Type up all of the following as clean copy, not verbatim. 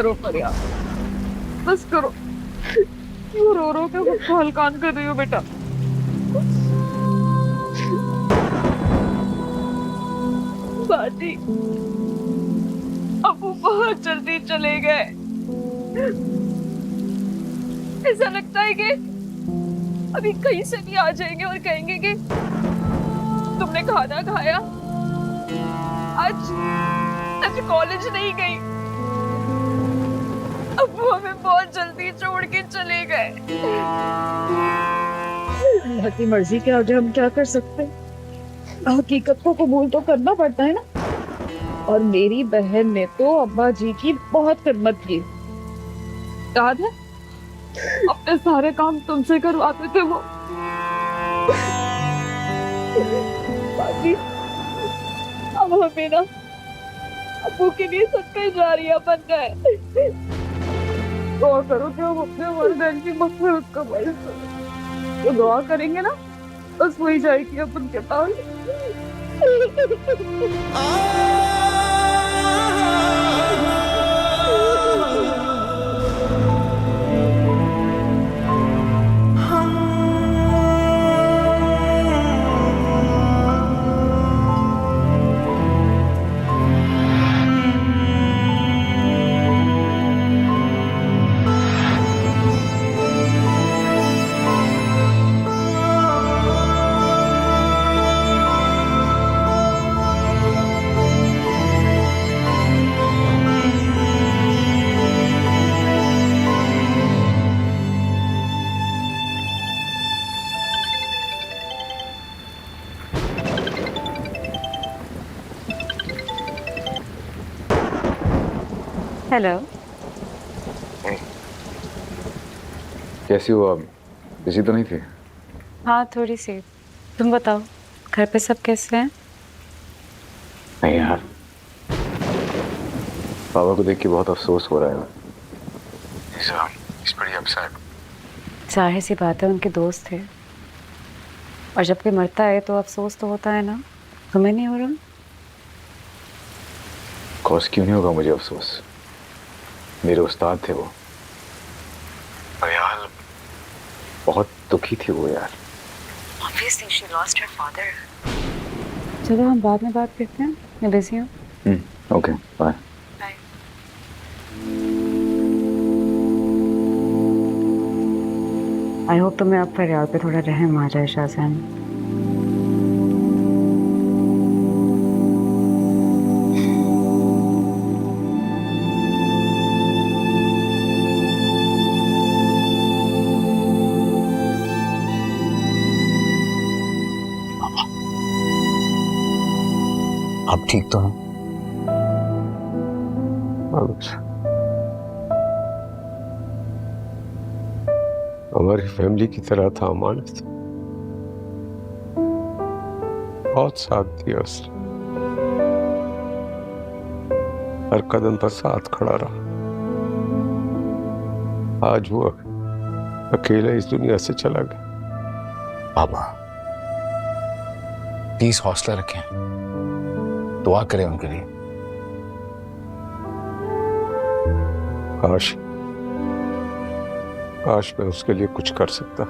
करो फरिया, बस करो। क्यों रो रो के खुद को हलकान कर रही हो बेटा? बाजी, अब वो बहुत जल्दी चले गए। ऐसा लगता है कि अभी कहीं से भी आ जाएंगे और कहेंगे कि तुमने खाना खाया, आज आज कॉलेज नहीं गई। अब वो हमें बहुत जल्दी छोड़ के चले गए। अल्लाह की मर्जी के आगे हम क्या कर सकते हैं? हकीकत को कबूल तो करना पड़ता है ना। और मेरी बहन ने तो अब्बा जी की बहुत खिदमत की, याद है? अपने सारे काम तुमसे करवाते थे वो। बाजी, अब हमें ना अब्बू के लिए सदका जारिया बन गए। दुआ करो कि हम अपने वरदान की मग़फ़िरत कमाई। तो दुआ करेंगे ना, बस वही जाएगी अपन के पास। हेलो। कैसी हो आप? बिजी तो नहीं थी? हाँ, थोड़ी सी। तुम बताओ, घर पे सब कैसे हैं? नहीं यार, पापा को देख के बहुत अफसोस हो रहा है। He's pretty upset. जाहिर सी बात है, उनके दोस्त थे। और जब कोई मरता है तो अफसोस तो होता है ना। तुम्हें नहीं हो रहा? कॉस क्यों नहीं होगा मुझे अफसोस? मेरे उस्ताद थे वो। और यार बहुत दुखी थी वो यार। Obviously she lost her father. चलो हम बाद में बात करते हैं, मैं बिजी हूँ। Okay, bye. Bye. I hope तुम्हें अब फरियाद पे थोड़ा रहम आ जाए शाहजहान। आप ठीक तो हैं? हमारी फैमिली की तरह था अमानत। बहुत साथ दिया उसने, हर कदम पर साथ खड़ा रहा। आज वो अकेला इस दुनिया से चला गया। बाबा प्लीज हौसला रखें, दुआ करें उनके लिए। काश काश मैं उसके लिए कुछ कर सकता।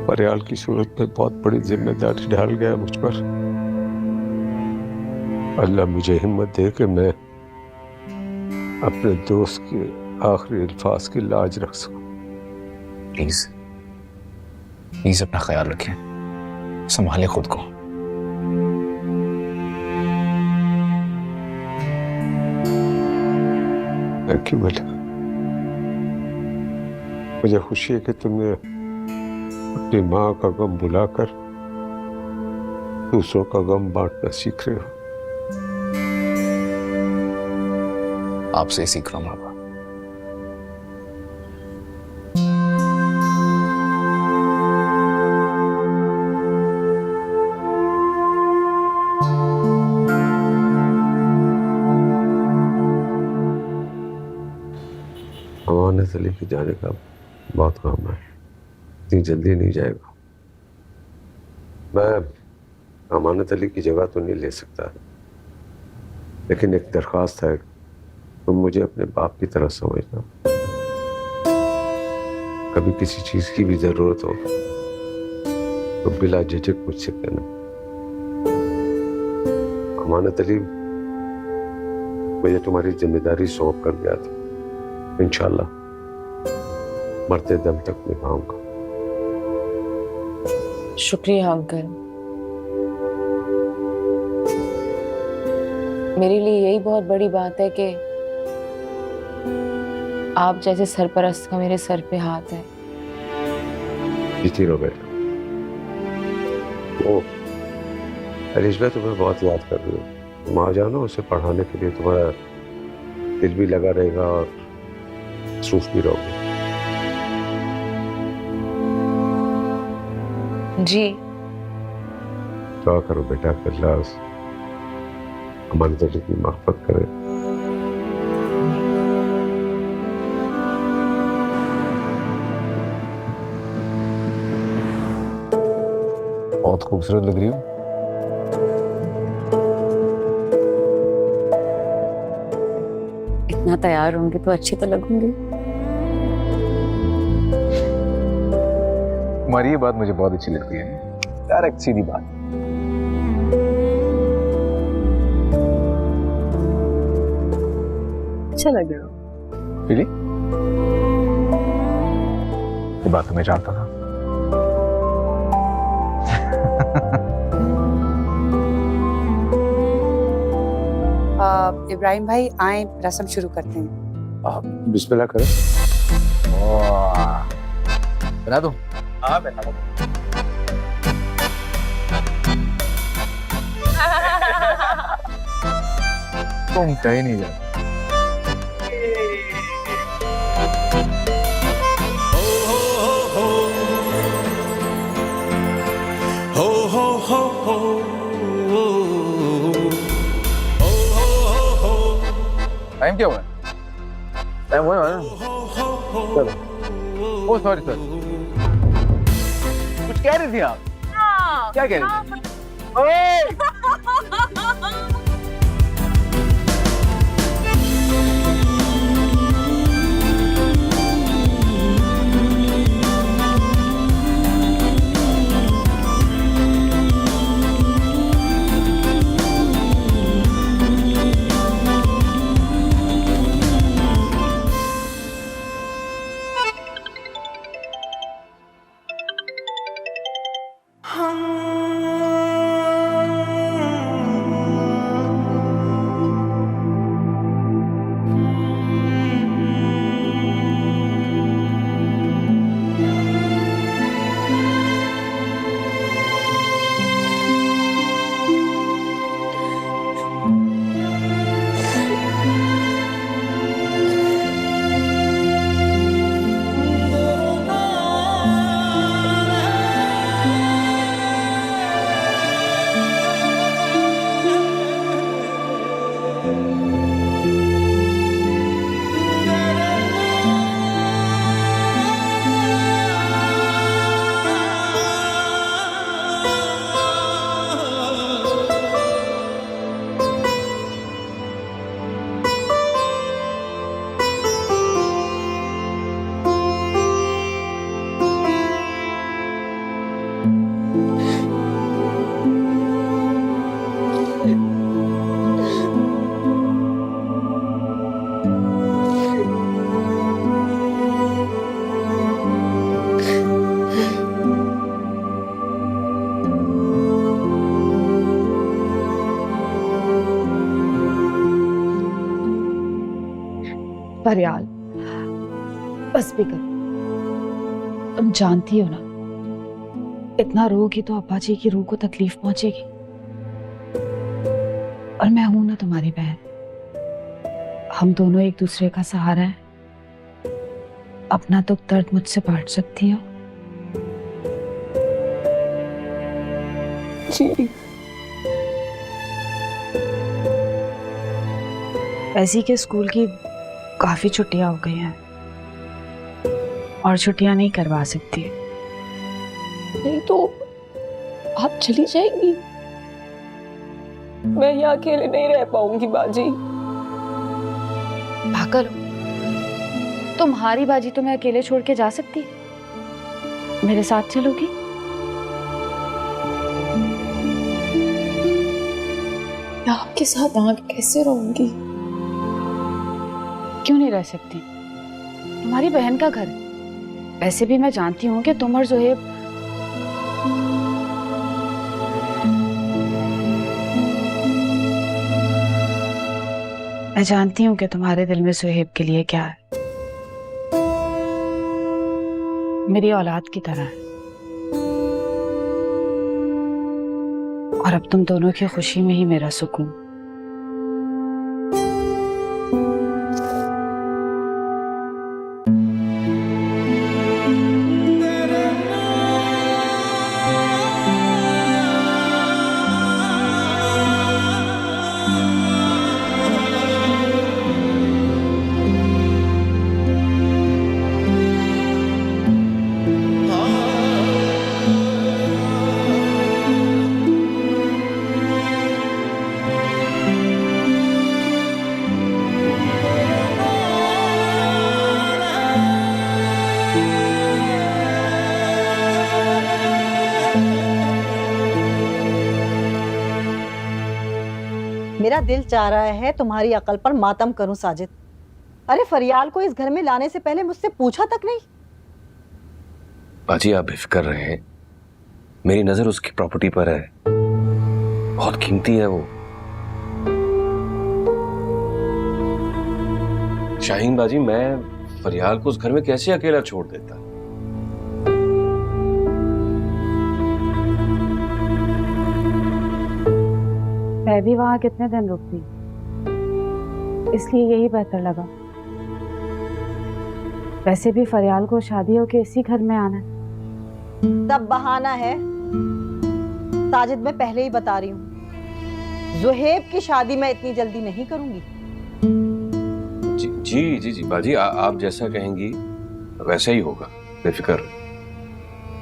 परियाल की सूरत में बहुत बड़ी जिम्मेदारी ढाल गया मुझ पर। अल्लाह मुझे हिम्मत दे कि मैं अपने दोस्त के आखिरी अल्फाज की लाज रख सकूं। प्लीज प्लीज अपना ख्याल रखें, संभालें खुद को। थैंक यू बेटा। मुझे खुशी है कि तुमने अपनी माँ का गम बुलाकर दूसरों का गम बांटना सीख रहे हो। आपसे सीख रहा हूं बाबा। अमानत अली के जाने का बहुत काम है, इतनी जल्दी नहीं जाएगा। मैं अमानत अली की जगह तो नहीं ले सकता, लेकिन एक दरख्वास्त है तुम मुझे अपने बाप की तरह समझना। कभी किसी चीज की भी जरूरत हो तो बिला झिझक मुझसे कहना। अमानत अली मुझे तुम्हारी जिम्मेदारी सौंप कर गया था, इंशाल्लाह मरते दम तक निभाऊंगा। शुक्रिया अंकल। मेरे लिए यही बहुत बड़ी बात है कि आप जैसे सरपरस्त का मेरे सर पे हाथ है। जीती रहो बेटा। ओ अलिशा तुम्हें बहुत याद कर रही हो, तुम आ जाओ ना, उसे पढ़ाने के लिए तुम्हारा दिल भी लगा रहेगा और मसरूफ भी रहोगे। जी दुआ करो बेटा कि अल्लाह अमानत अली की मग़फ़िरत करे। बहुत खूबसूरत लग रही हो। इतना तैयार होंगे तो अच्छी तो लगूंगी। तुम्हारी ये बात मुझे बहुत अच्छी लगती है, डायरेक्ट सीधी बात। अच्छा लग रहा है। really? ये बात तो मैं जानता था। इब्राहिम भाई आए, रस्म शुरू करते हैं। आप बिस्मिल्लाह करें। बना दो। हाँ बता दो। तुम कहीं नहीं जाते। टाइम क्या हुआ है? टाइम हुआ है ना? चलो। ओ सॉरी सर, कुछ कह रही थी आप? क्या कह रही थी? ओए! फरियाल, बस भी कर। तुम जानती हो ना, इतना रोगी तो अब्बा जी की रूह को तकलीफ पहुंचेगी। और मैं हूं ना तुम्हारी बहन, हम दोनों एक दूसरे का सहारा है। अपना दुख दर्द मुझसे बांट सकती हो। जी ऐसी के स्कूल की काफी छुट्टियां हो गई हैं और छुट्टियां नहीं करवा सकती। नहीं तो आप चली जाएंगी, मैं यहाँ अकेले नहीं रह पाऊंगी बाजी। पागल हो? तुम्हारी बाजी तो मैं अकेले छोड़ के जा सकती, मेरे साथ चलोगी? मैं आपके साथ आगे कैसे रहूंगी? क्यों नहीं रह सकती? तुम्हारी बहन का घर है। वैसे भी मैं जानती हूँ कि तुम और जोहेब मैं जानती हूँ कि तुम्हारे दिल में सुहेब के लिए क्या है। मेरी औलाद की तरह है। और अब तुम दोनों की खुशी में ही मेरा सुकून। मेरा दिल चाह रहा है तुम्हारी अकल पर मातम करूं साजिद। अरे फरियाल को इस घर में लाने से पहले मुझसे पूछा तक नहीं। बाजी आप बेफिक्र रहे, मेरी नजर उसकी प्रॉपर्टी पर है, बहुत कीमती है वो। शाहीन बाजी, मैं फरियाल को उस घर में कैसे अकेला छोड़ देता? मैं भी वहां कितने दिन रुकती, इसलिए यही बेहतर लगा। वैसे भी फरियाल को शादी होके इसी घर में आना है। सब बहाना है साजिद, मैं पहले ही बता रही हूँ जुहेब की शादी मैं इतनी जल्दी नहीं करूंगी। जी जी जी जी बाजी, आप जैसा कहेंगी वैसा ही होगा, बेफिक्र।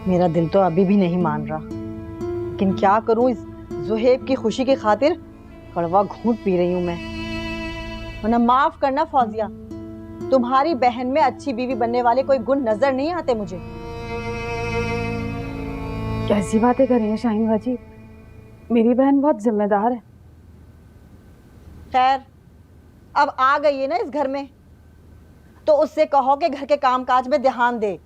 मेरा दिल तो अभी भी नहीं मान रहा, लेकिन क्या करूं, इस जुहेब की खुशी की खातिर कड़वा घूंट पी रही हूं मैं। वरना माफ करना फौजिया, तुम्हारी बहन में अच्छी बीवी बनने वाले कोई गुण नजर नहीं आते मुझे। कैसी बातें कर रही हैं शाहीन बाजी? मेरी बहन बहुत जिम्मेदार है। खैर, अब आ गई है ना इस घर में, तो उससे कहो कि घर के कामकाज में ध्यान दे।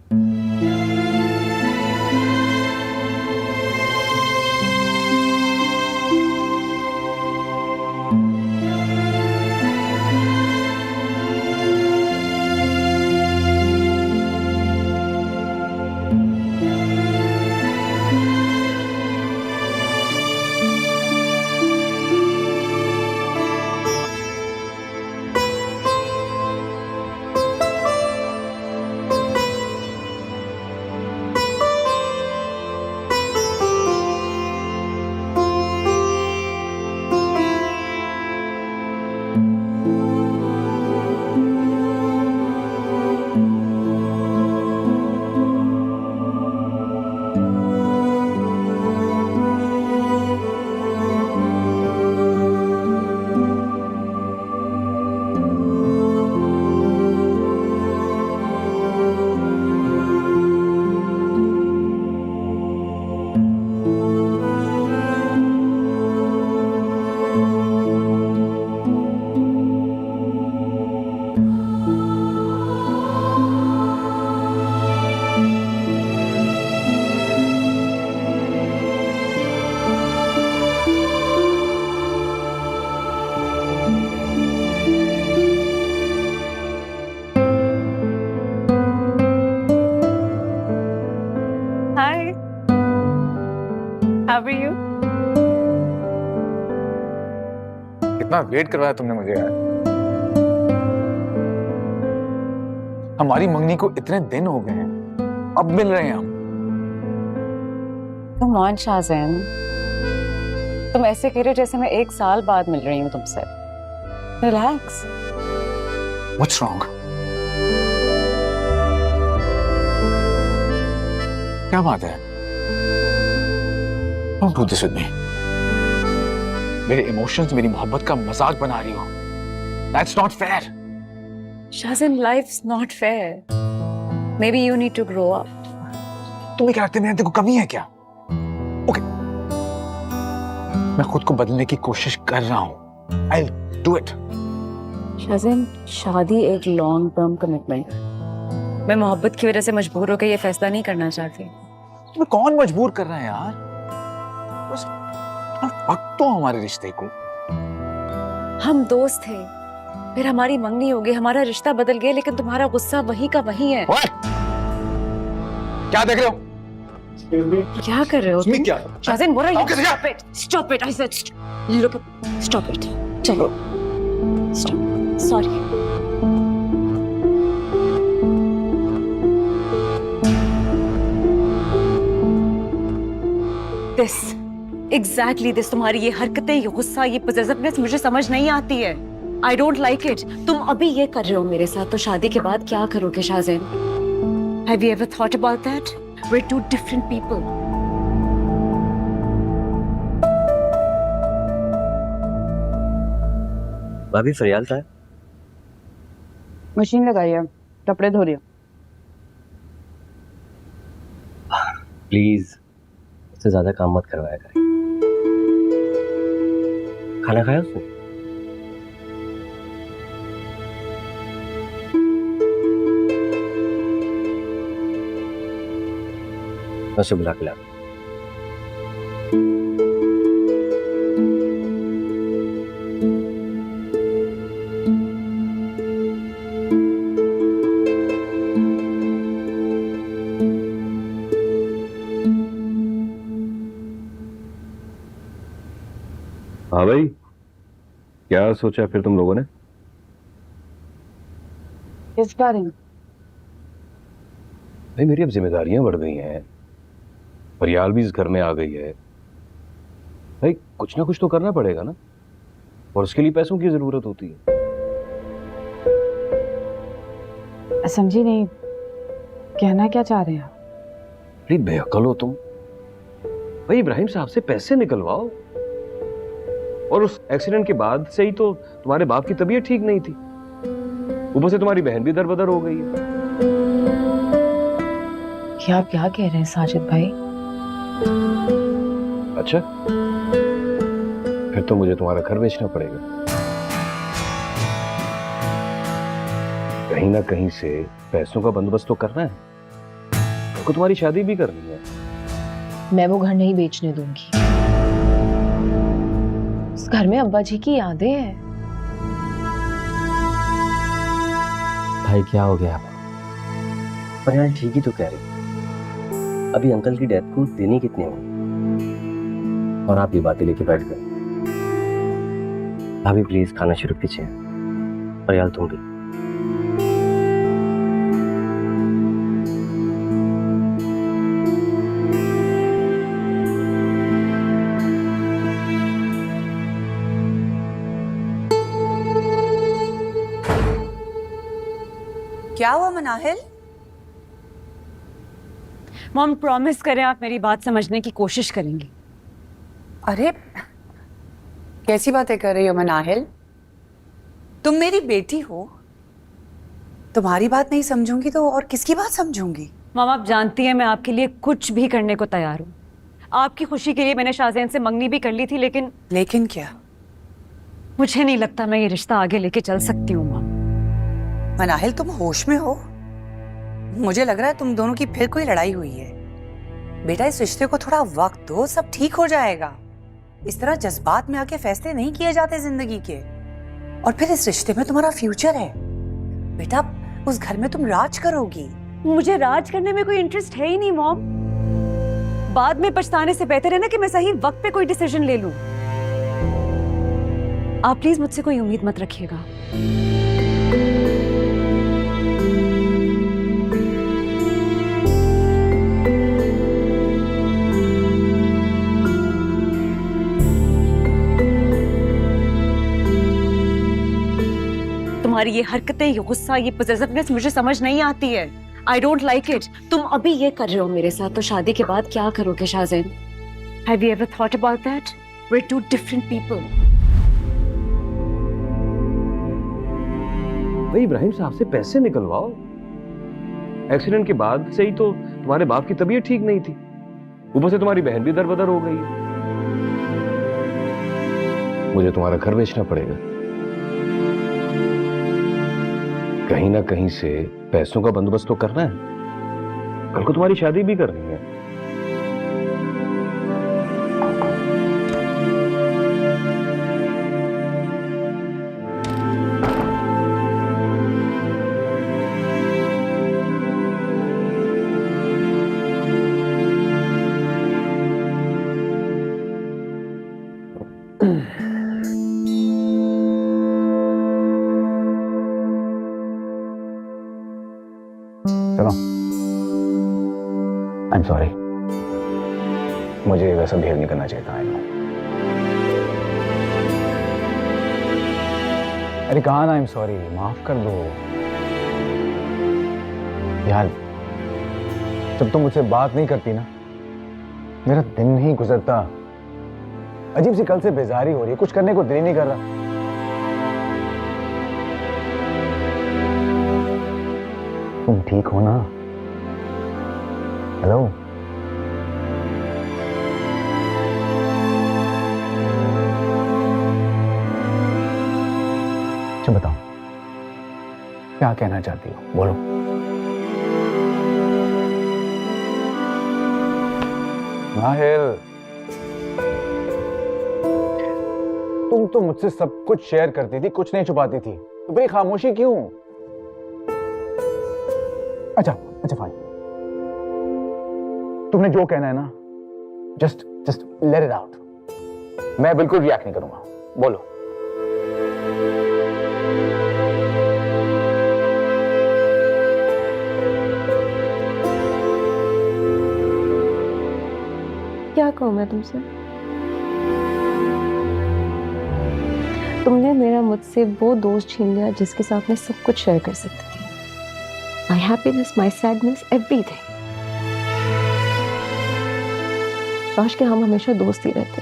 How are you? कितना वेट करवाया तुमने मुझे यार। हमारी मंगनी को इतने दिन हो गए हैं, अब मिल रहे हैं हम। Come on, शाहज़ैन, तुम ऐसे कह रहे हो जैसे मैं 1 साल बाद मिल रही हूँ तुमसे। रिलैक्स। What's wrong? क्या बात है? Don't do this with me. मेरे इमोशंस, मेरी मोहब्बत का मजाक बना रही हो। That's not fair. Shazin, life's not fair. Maybe you need to grow up. तुम्हें क्या लगता है मेहनत को कमी है क्या? ओके, मैं खुद को बदलने की कोशिश कर रहा हूँ। I'll do it. शाज़िन, शादी एक लॉन्ग टर्म कमिटमेंट है। मैं मोहब्बत की वजह से मजबूर होकर ये फैसला नहीं करना चाहती। तुम्हें कौन मजबूर कर रहा है यार? बस वक्त तो हमारे रिश्ते को। हम दोस्त थे, फिर हमारी मंगनी हो गई, हमारा रिश्ता बदल गया, लेकिन तुम्हारा गुस्सा वही का वही है। क्या देख रहे हो? क्या कर रहे हो तुम? क्या? शाज़िन, what are you? Okay, Stop it! Stop it! I said look, stop it. चलो, stop. Sorry. This, exactly this. तुम्हारी ये हरकतें, ये गुस्सा, ये possessiveness मुझे समझ नहीं आती है। I don't like it. तुम अभी ये कर रहे हो मेरे साथ, तो शादी के बाद क्या करोगे शाज़िन? Have you ever thought about that? We're two different people. भाभी फरियाल था? मशीन लगाइए, कपड़े धो रही हूँ। प्लीज उससे ज्यादा काम मत करवाया कर। खाना खाया उसने? मैं उसे बुला के ला। हाँ भाई, क्या सोचा फिर तुम लोगों ने? इस बारे में भाई मेरी अब जिम्मेदारियां बढ़ गई हैं, फरियाल भी इस घर में आ गई है। भाई कुछ ना कुछ तो करना पड़ेगा ना, और उसके लिए पैसों की जरूरत होती है। समझी नहीं, कहना क्या चाह रहे हैं आप? प्लीज बेअक्ल हो तुम। भाई इब्राहिम साहब से पैसे निकलवाओ, और उस एक्सीडेंट के बाद से ही तो तुम्हारे बाप की तबीयत ठीक नहीं थी, ऊपर से तुम्हारी बहन भी दरबदर हो गई है। क्या आप क्या कह रहे हैं साजिद भाई? अच्छा, फिर तो मुझे तुम्हारा घर बेचना पड़ेगा। कहीं ना कहीं से पैसों का बंदोबस्त तो करना है, तो तुम्हारी शादी भी करनी है। मैं वो घर नहीं बेचने दूंगी। उस घर में अब्बा जी की यादें हैं। भाई क्या हो गया? पर यार ठीक ही तो कह रही। अभी अंकल की डेथ को देने कितने हो, और आप ये बातें लेके बैठ गए। भाभी प्लीज खाना शुरू कीजिए, और यार तुम भी। क्या हुआ मनाहिल? मॉम, प्रॉमिस करें आप मेरी बात समझने की कोशिश करेंगी। अरे कैसी बातें कर रही हो मनाहिल? तुम मेरी बेटी हो, तुम्हारी बात नहीं समझूंगी तो और किसकी बात समझूंगी? मॉम, आप जानती हैं मैं आपके लिए कुछ भी करने को तैयार हूँ। आपकी खुशी के लिए मैंने शाज़ेन से मंगनी भी कर ली थी, लेकिन क्या? मुझे नहीं लगता मैं ये रिश्ता आगे लेके चल सकती हूँ मॉम। मनाहिल तुम होश में हो? मुझे लग रहा है तुम दोनों की फिर कोई लड़ाई हुई है। बेटा इस रिश्ते को थोड़ा वक्त दो, सब ठीक हो जाएगा। इस तरह जज्बात में आके फैसले नहीं किए जाते जिंदगी के। और फिर इस रिश्ते में तुम्हारा फ्यूचर है बेटा, उस घर में तुम राज करोगी। मुझे राज करने में कोई इंटरेस्ट है ही नहीं मॉम। बाद में पछताने से बेहतर है ना कि मैं सही वक्त पे कोई डिसीजन ले लूं। आप प्लीज मुझसे कोई उम्मीद मत रखिएगा। तुम्हारी ये हरकतें, ये गुस्सा, ये पोजेसिवनेस मुझे समझ नहीं आती है। I don't like it. तुम अभी ये कर रहे हो मेरे साथ, तो शादी के बाद क्या करोगे शाज़ेन? Have you ever thought about that? We're two different people. भाई इब्राहिम साहब से पैसे निकलवाओ। एक्सीडेंट के बाद से ही तो तुम्हारे बाप की तबीयत ठीक नहीं थी, ऊपर से तुम्हारी बहन भी दरबदर हो गई है। मुझे तुम्हारा घर बेचना पड़ेगा, कहीं ना कहीं से पैसों का बंदोबस्त तो करना है, कल को तुम्हारी शादी भी करनी है। चलो, आई एम सॉरी, मुझे वैसा बिहेव नहीं करना चाहिए था। I know. अरे कहा ना आई एम सॉरी, माफ कर दो यार। जब तुम मुझसे बात नहीं करती ना, मेरा दिन नहीं गुजरता। अजीब सी कल से बेजारी हो रही है, कुछ करने को दिल ही नहीं कर रहा। तुम ठीक हो ना? हेलो? अच्छा बताओ, क्या कहना चाहती हो, बोलो। नाहिल, तुम तो मुझसे सब कुछ शेयर करती थी, कुछ नहीं छुपाती थी, तो भाई खामोशी क्यों? अच्छा अच्छा फाइन, तुमने जो कहना है ना, just just let it out. मैं बिल्कुल रिएक्ट नहीं करूंगा, बोलो। क्या कहूँ मैं तुमसे? तुमने मेरा मुझसे वो दोस्त छीन लिया जिसके साथ मैं सब कुछ शेयर कर सकती थी। My happiness, my sadness, everything. काश के हम हमेशा दोस्त ही रहते।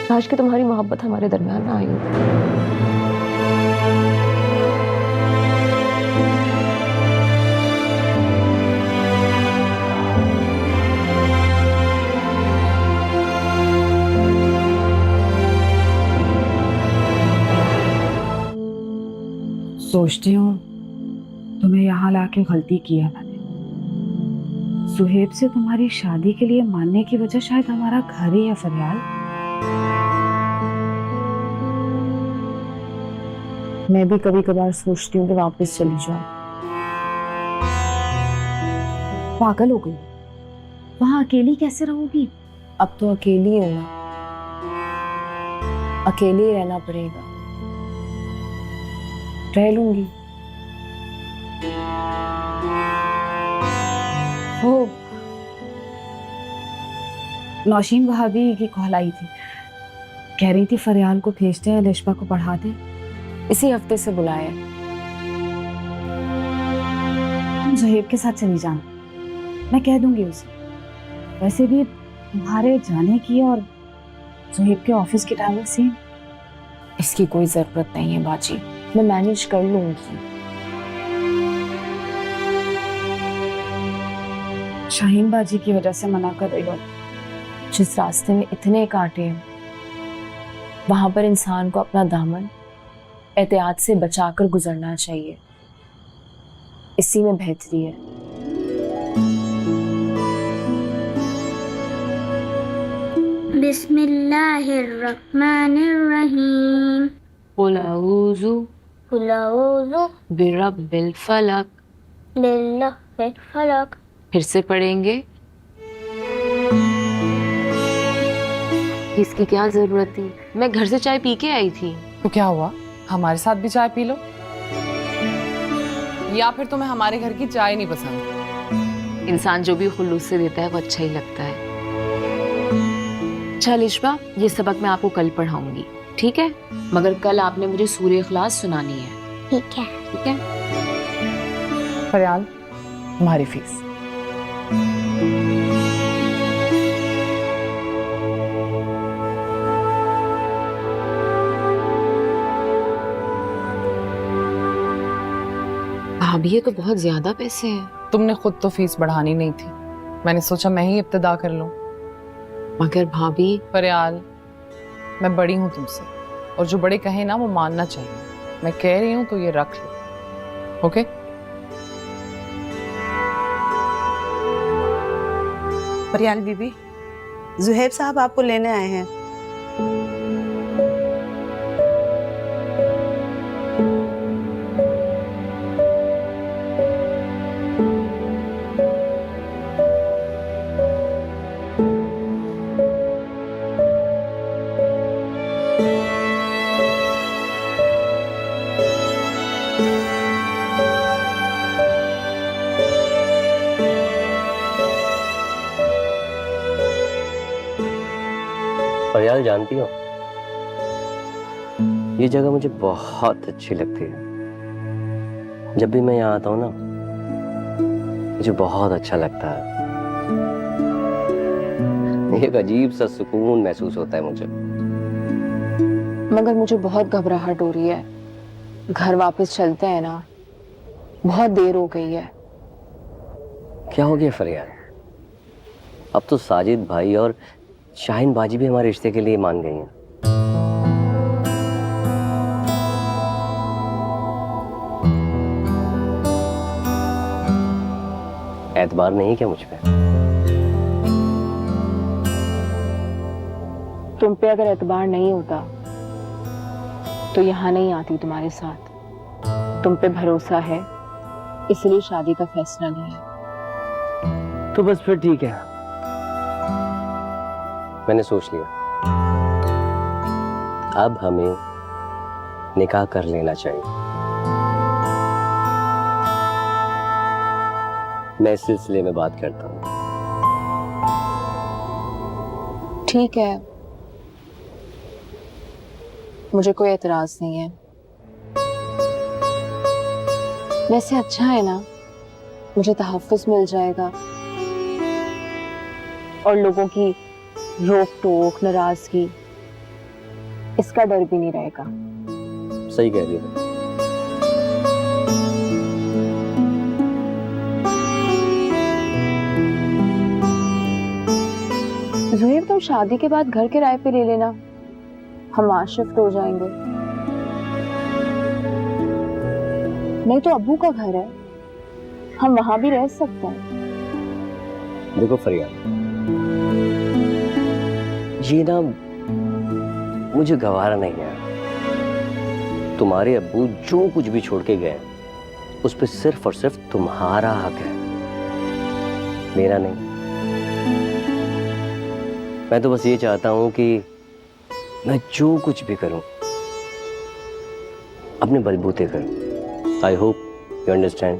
काश कि तुम्हारी मोहब्बत हमारे दरमियान ना आई होती। सोचती हूँ तुम्हें यहाँ लाके गलती की है मैंने। सुहेब से तुम्हारी शादी के लिए मानने की वजह शायद हमारा घर ही है फरियाल। मैं भी कभी कभार सोचती हूँ कि वापस चली जाऊं। पागल हो गई, वहां अकेली कैसे रहूंगी? अब तो अकेली हूं ना, अकेले ही रहना पड़ेगा। रह लूंगी। वो नौशीन भाभी की कॉल आई थी, कह रही थी फरियाल को भेजते हैं, लिशबा को पढ़ा दे, इसी हफ्ते से बुलाया। तुम ज़ुहैब के साथ चली जाना, मैं कह दूंगी उसे। वैसे भी तुम्हारे जाने की और ज़ुहैब के ऑफिस की टाइमिंग से इसकी कोई जरूरत नहीं है बाजी, मैं मैनेज कर लूंगी। शाहीन बाजी की वजह से मना कर रही हो। जिस रास्ते में इतने कांटे हैं, वहां पर इंसान को अपना दामन एहतियात से बचाकर गुजरना चाहिए, इसी में बेहतरी है। बिस्मिल्लाहिर्रहमानिर्रहीम। कुल अऊज़ु बिरब्बिल फलक। बिर्रब्बिल फलक। फिर से पढ़ेंगे। इसकी क्या जरूरत थी? मैं घर से चाय पी के आई थी। तो क्या हुआ, हमारे साथ भी चाय पी लो, या फिर तुम्हें हमारे घर की चाय नहीं पसंद? इंसान जो भी खुलूस से देता है वो अच्छा ही लगता है। अच्छा लिशबा, ये सबक मैं आपको कल पढ़ाऊंगी, ठीक है? मगर कल आपने मुझे सूरह इखलास सुनानी है। ठीक है। ठीक है? फरियाल, तुम्हारी फीस। भाभी ये तो बहुत ज्यादा पैसे हैं। तुमने खुद तो फीस बढ़ानी नहीं थी, मैंने सोचा मैं ही इब्तिदा कर लूं। मगर भाभी फरियाल, मैं बड़ी हूं तुमसे और जो बड़े कहें ना वो मानना चाहिए। मैं कह रही हूं तो ये रख लो, ओके? फरियाल बीबी, जुहैब साहब आपको लेने आए हैं। फरियाल, जानती हो ये जगह मुझे बहुत अच्छी लगती है। जब भी मैं यहाँ आता हूँ ना मुझे बहुत अच्छा लगता है। एक अजीब सा सुकून महसूस होता है मुझे। मगर मुझे बहुत घबराहट हो रही है। घर वापस चलते हैं ना, बहुत देर हो गई है। क्या हो गया फरियाल? अब तो साजिद भाई और शाहीन बाजी भी हमारे रिश्ते के लिए मान गई हैं। एतबार नहीं क्या मुझ पे? तुम पे अगर एतबार नहीं होता तो यहाँ नहीं आती तुम्हारे साथ। तुम पे भरोसा है इसलिए शादी का फैसला लिया। तो बस फिर ठीक है, मैंने सोच लिया अब हमें निकाह कर लेना चाहिए। मैं इस सिलसिले में बात करता हूँ। ठीक है, मुझे कोई एतराज नहीं है। वैसे अच्छा है ना, मुझे तहफ्फुज़ मिल जाएगा और लोगों की रोक टोक, नाराजगी, इसका डर भी नहीं रहेगा। सही कह रही हो। ज़ुहैब, तुम शादी के बाद घर किराए पे ले लेना, हम वहां शिफ्ट हो जाएंगे। नहीं तो अब्बू का घर है, हम वहां भी रह सकते हैं। देखो फरियाद, ये ना मुझे गवारा नहीं है। तुम्हारे अब्बू जो कुछ भी छोड़ के गए उस पर सिर्फ और सिर्फ तुम्हारा हक है, मेरा नहीं। मैं तो बस ये चाहता हूं कि मैं जो कुछ भी करूं अपने बलबूते करूं। I hope you understand.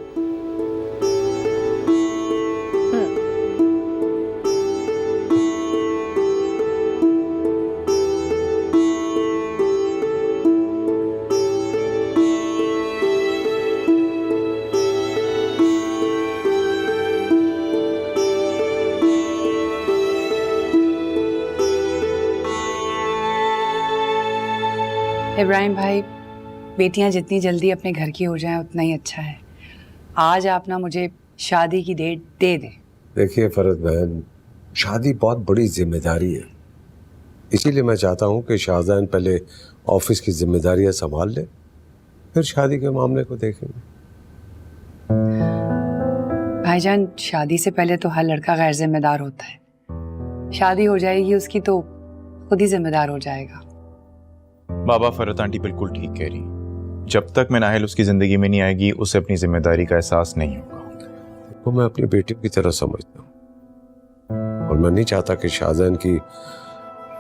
Ibrahim भाई, बेटियां जितनी जल्दी अपने घर की हो जाएं उतना ही अच्छा है। आज आप ना मुझे शादी की डेट दे दें। देखिए फरद बहन, शादी बहुत बड़ी जिम्मेदारी है, इसीलिए मैं चाहता हूँ कि शाहजान पहले ऑफिस की जिम्मेदारियां संभाल ले, फिर शादी के मामले को देखेंगे। भाईजान, शादी से पहले तो हर लड़का गैर जिम्मेदार होता है। शादी हो जाएगी उसकी तो खुद ही जिम्मेदार हो जाएगा। बाबा, फरत आंटी बिल्कुल ठीक कह रही। जब तक मैं नाहिल उसकी जिंदगी में नहीं आएगी उसे अपनी जिम्मेदारी का एहसास नहीं होगा। तो मैं अपनी बेटी की तरह समझता हूँ और मैं नहीं चाहता कि शाहजान की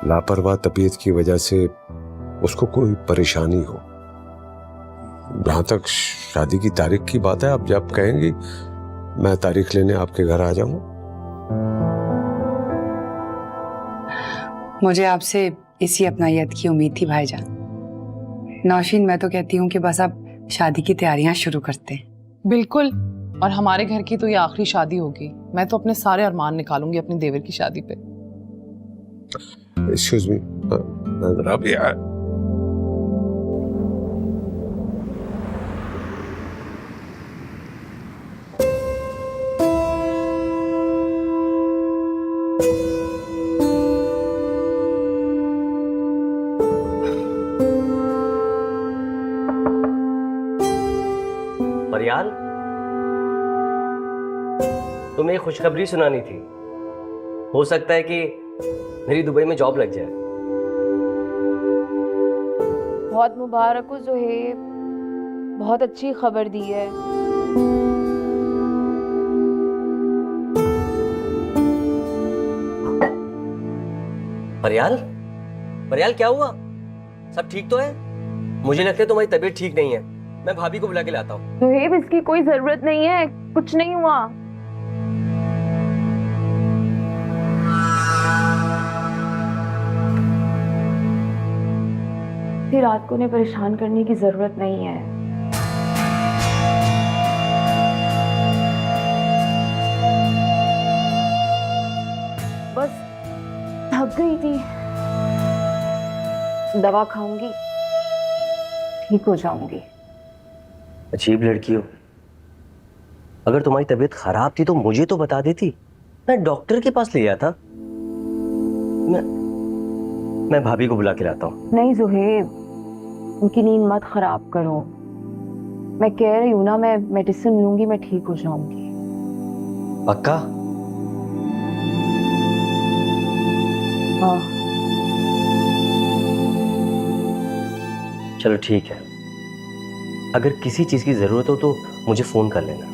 लापरवाह तबीयत की वजह से उसको कोई परेशानी हो। जहां तक शादी की तारीख की बात है, आप जब कहेंगी मैं तारीख लेने आपके घर आ जाऊंगा। मुझे आपसे इसी अपनायत की उम्मीद थी भाईजान। नौशीन, मैं तो कहती हूँ कि बस अब शादी की तैयारियां शुरू करते हैं। बिल्कुल, और हमारे घर की तो ये आखिरी शादी होगी। मैं तो अपने सारे अरमान निकालूंगी अपनी देवर की शादी पे। एक्सक्यूज मी, जरा भी यार। फरियाल, तुम्हें एक खुशखबरी सुनानी थी। हो सकता है कि मेरी दुबई में जॉब लग जाए। बहुत मुबारक हो ज़ुहैब, बहुत अच्छी खबर दी है। फरियाल, फरियाल क्या हुआ? सब ठीक तो है? मुझे लगता है तुम्हारी तबीयत ठीक नहीं है। मैं भाभी को बुला के लाता हूँ। ज़ुहैब, इसकी कोई जरूरत नहीं है, कुछ नहीं हुआ। फिर रात को उन्हें परेशान करने की जरूरत नहीं है। बस थक गई थी, दवा खाऊंगी, ठीक हो जाऊंगी। अजीब लड़की हो। अगर तुम्हारी तबीयत खराब थी तो मुझे तो बता देती, मैं डॉक्टर के पास ले गया था। मैं भाभी को बुला के लाता हूँ। नहीं ज़ुहैब, उनकी नींद मत खराब करो। मैं कह रही हूँ ना, मैं मेडिसिन लूंगी, मैं ठीक हो जाऊंगी। पक्का? हाँ। चलो ठीक है, अगर किसी चीज की जरूरत हो तो मुझे फोन कर लेना।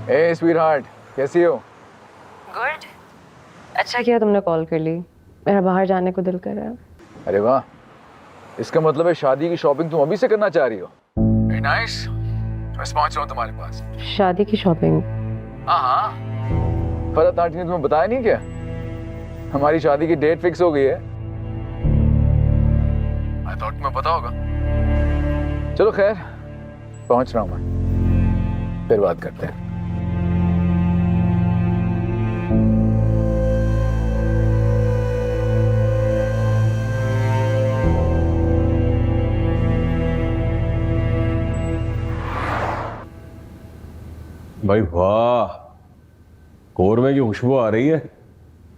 ए स्वीटहार्ट, कैसी हो? गुड। अच्छा किया तुमने कॉल कर ली, मेरा बाहर जाने को दिल कर रहा है। अरे वाह, इसका मतलब है शादी की शॉपिंग तुम अभी से करना चाह रही हो। वेरी नाइस, मैं पहुंच रहा हूँ तुम्हारे पास। शादी की शॉपिंग? हाँ, फरहत आंटी ने तुम्हें बताया नहीं क्या? हमारी शादी की डेट फिक्स हो गई है। आई थॉट तुम्हें पता होगा। चलो खैर, पहुंच रहा हूँ मैं, फिर बात करते हैं। भाई वाह, कौरमे की खुशबू आ रही है,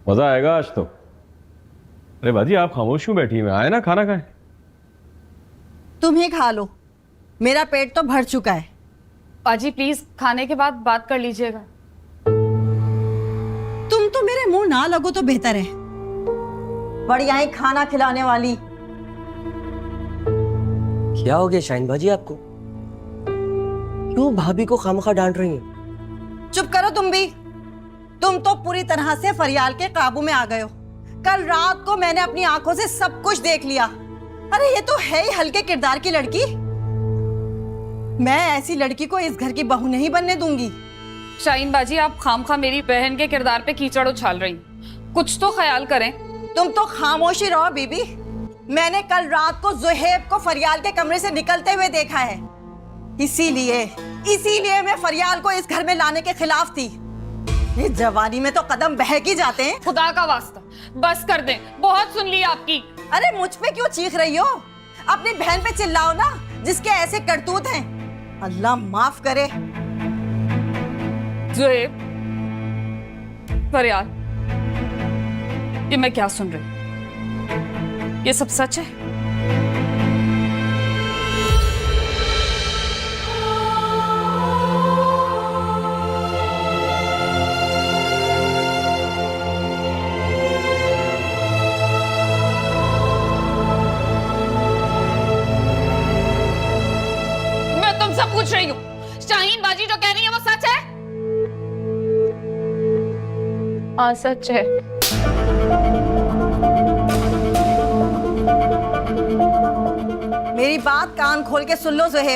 मजा आएगा आज तो। अरे बाजी, आप खामोश क्यों बैठी हैं? आए ना खाना खाएं। तुम ही खा लो, मेरा पेट तो भर चुका है। बाजी प्लीज, खाने के बाद बात कर लीजिएगा। तुम तो मेरे मुंह ना लगो तो बेहतर है। बड़ी आई खाना खिलाने वाली। क्या हो गया शाहीन बाजी आपको? क्यों भाभी को खामखा डांट रही हैं? चुप करो तुम भी। तुम तो पूरी तरह से फरियाल के काबू में आ गए हो। कल रात को मैंने अपनी आंखों से सब कुछ देख लिया। अरे ये तो है ही हल्के किरदार की लड़की। मैं ऐसी लड़की को इस घर की बहू नहीं बनने दूंगी। शाहीन बाजी, आप खामखा मेरी बहन के किरदार पे कीचड़ उछाल रही, कुछ तो ख्याल करें। तुम तो खामोशी रहो बीबी। मैंने कल रात को ज़ुहैब को फरियाल के कमरे से निकलते हुए देखा है। इसीलिए मैं फरियाल को इस घर में लाने के खिलाफ थी। ये जवानी में तो कदम बहक ही जाते हैं। खुदा का वास्ता बस कर दें, बहुत सुन ली आपकी। अरे मुझ पे क्यों चीख रही हो? अपनी बहन पे चिल्लाओ ना, जिसके ऐसे करतूत हैं। अल्लाह माफ करे। ज़ुहैब, फरियाल, ये मैं क्या सुन रही? ये सब सच है? पूछ रही हूँ, शाहीन बाजी जो कह रही है वो सच है? हाँ सच है। मेरी बात कान खोल के सुन लो ज़ुहैब।